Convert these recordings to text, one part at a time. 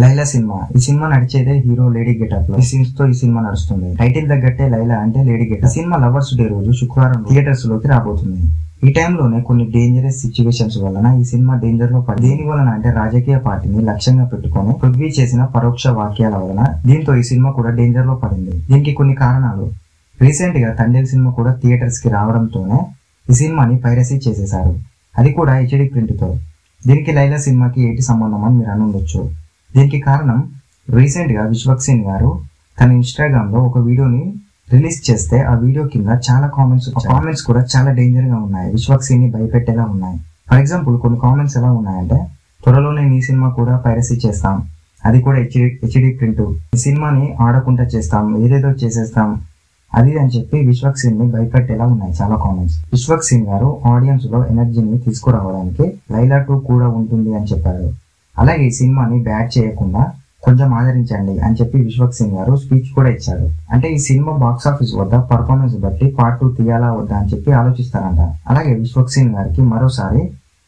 Laila cinema. ఈ cinema నడిచేదే hero lady getup లో. ఈ సీన్స్ తో ఈ సినిమా నడుస్తుంది. టైటిల్ తగ్గట్టే లైలా అంటే lady getup. Cinema lovers day రోజు శుక్రవారం థియేటర్స్ లోకి రాబోతుంది. ఈ టైంలోనే కొన్ని డేంజరస్ సిచ్యువేషన్స్ వలన ఈ సినిమా డేంజర్ లో పడింది. దేని వలన అంటే రాజకీయ పార్టీని లక్ష్యంగా పెట్టుకుని పృథ్వీ చేసిన పరోక్ష వాక్యాల వలన. దీంతో ఈ సినిమా కూడా డేంజర్ లో పడింది. దీనికి కొన్ని కారణాలు. రీసెంట్ గా తండేల్ సినిమా కూడా థియేటర్స్ కి రావడంతోనే ఈ సినిమాని పైరసీ చేసేశారు, అది కూడా హెచ్డి ప్రింట్ తో. దీనికి లైలా సినిమాకి ఏంటి సంబంధం అని మీరు అనుండొచ్చు. దీనికి కారణం రీసెంట్ గా విశ్వక్సేన్ గారు తన ఇన్స్టాగ్రామ్ లో ఒక వీడియోని రిలీజ్ చేస్తే ఆ వీడియో కింద చాలా కామెంట్స్ కూడా చాలా డేంజర్ గా ఉన్నాయి, విశ్వక్సేన్ ని భయపెట్టేలా ఉన్నాయి. ఫర్ ఎగ్జాంపుల్ కొన్ని కామెంట్స్ ఎలా ఉన్నాయంటే, త్వరలోనే నీ సినిమా కూడా పైరసీ చేస్తాం, అది కూడా హెచ్డి ప్రింట్, ఈ సినిమాని ఆడకుండా చేస్తాం, ఏదేదో చేసేస్తాం అది అని చెప్పి విశ్వక్సేన్ ని భయపెట్టేలా ఉన్నాయి చాలా కామెంట్స్. విశ్వక్సేన్ గారు ఆడియన్స్ లో ఎనర్జీని తీసుకురావడానికి లైలా 2 కూడా ఉంటుంది అని చెప్పారు. అలాగే ఈ సినిమాని బ్యాడ్ చేయకుండా కొంచెం ఆదరించండి అని చెప్పి విశ్వక్సేన్ గారు స్పీచ్ కూడా ఇచ్చాడు. అంటే ఈ సినిమా బాక్స్ ఆఫీస్ వద్ద పర్ఫార్మెన్స్ బట్టి పార్ట్ 2 తీయాలా వద్దా అని చెప్పి ఆలోచిస్తారంట. అలాగే విశ్వక్సేన్ గారికి మరోసారి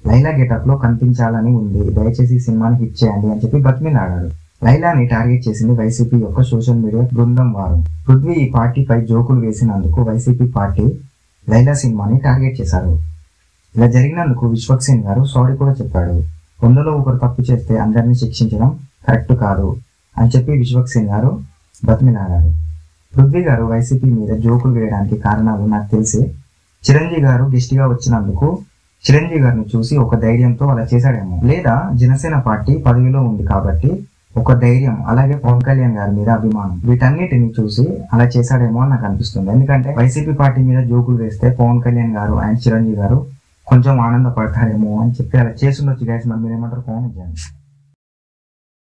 లైలా గెటప్ లో కనిపించాలని ఉంది, దయచేసి ఈ సినిమాని హిట్ చేయండి అని చెప్పి బతిమిలాడాడు. లైలాని టార్గెట్ చేసింది వైసీపీ యొక్క సోషల్ మీడియా బృందం వారు. పృథ్వీ ఈ పార్టీపై జోకులు వేసినందుకు వైసీపీ పార్టీ లైలా సినిమాని టార్గెట్ చేశారు. ఇలా జరిగినందుకు విశ్వక్సేన్ గారు సారీ కూడా చెప్పాడు. 100లో ఒకరు తప్పు చేస్తే అందరినీ శిక్షించడం కరెక్ట్ కాదు అని చెప్పి విశ్వక్సేన్ గారు బతిమిలాడారు. పృథ్వీ గారు వైసీపీ మీద జోకులు వేయడానికి కారణాలు నాకు తెలిసి చిరంజీవి గారు గెస్ట్ గా వచ్చినందుకు చిరంజీవి గారిని చూసి ఒక ధైర్యంతో అలా చేశాడేమో, లేదా జనసేన పార్టీ పదవిలో ఉంది కాబట్టి ఒక ధైర్యం, అలాగే పవన్ కళ్యాణ్ గారి మీద అభిమానం, వీటన్నిటిని చూసి అలా చేశాడేమో అని నాకు అనిపిస్తుంది. ఎందుకంటే వైసీపీ పార్టీ మీద జోకులు వేస్తే పవన్ కళ్యాణ్ గారు అండ్ చిరంజీవి గారు కొంచెం ఆనందపడతారేమో అని చెప్పి అలా చేస్తుండొచ్చు గైస్. మరి మీరేమంటారు? కామెంట్ చేయండి.